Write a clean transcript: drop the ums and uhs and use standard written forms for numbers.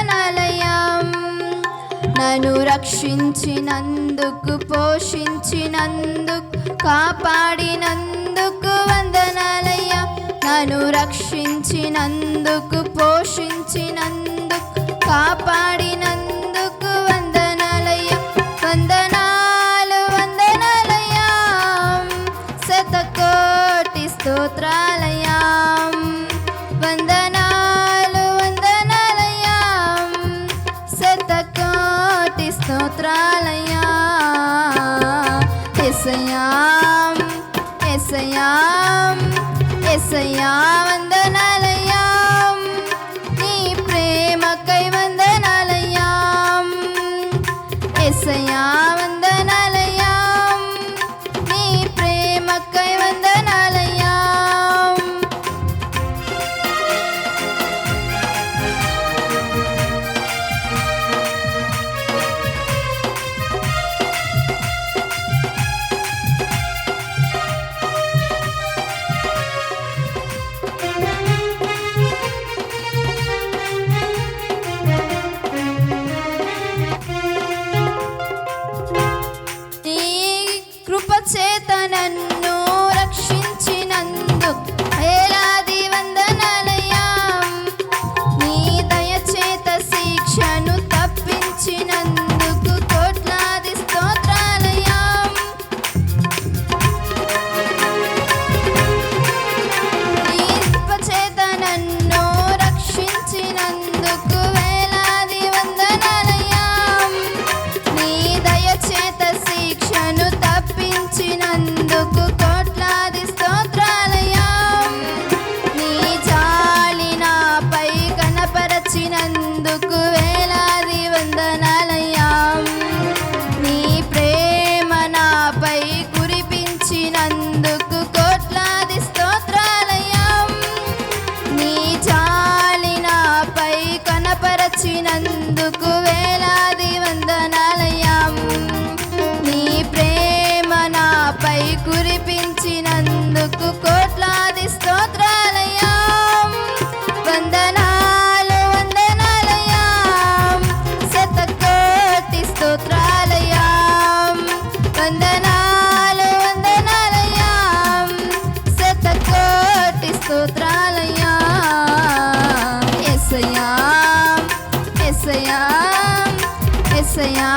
వందనాలయ్యా. నన్ను రక్షించినందుకు, పోషించినందుకు, కాపాడినందుకు వందనాలయ్యా. నన్ను రక్షించినందుకు, పోషించినందుకు, కాపాడినందుకు వందనాలయ్యా. వందనాలు వందనాలయ్యా, శతకోటి స్తోత్రాలయ్యా. వందనాలు వందనాలయ్యా, శతకోటి స్తోత్రాలయ్యా. యేసయ్యా యేసయ్యా యేసయ్యా వందనాలయ్యా. నీ ప్రేమకై వందనాలయ్యా. యేసయ్యా వందనాలయ్యా, నీ ప్రేమకై వందనాలయ్యా. కృపచేత నన్ను రక్షించినందుకు వేలాది వందనాలయ్యా. నీ దయచేత శిక్షను తప్పించినందుకు కోట్లాది స్తోత్రాలయ్యా. నీ కృపచేత నన్ను రక్షించినందుకు వేలాది వందనాలయ్యా. నీ దయచేత శిక్షను తప్పించినందుకు కోట్లాది స్తోత్రాలయ్యా. నీ జాలి నాపై కనపరచినందుకు వేలాది వందనాలయ్యా. నీ ప్రేమ నాపై కురిపించినందుకు కోట్లాది స్తోత్రాలయ్యా. నీ జాలి నాపై కనపరచినందుకు వేలాది వందనాలయ్యా. నీ ప్రేమ నాపై కురిపించినందుకు కోట్లాది స్తోత్రాలయ్యా. వందనాలు వందనాలయ్యా, శతకోటి స్తోత్రాలయ్యా. వందనాలు వందనాలయ్యా, శతకోటి స్తోత్రాలయ్యా. యేసయ్యా యేసయ్యా యేసయ్యా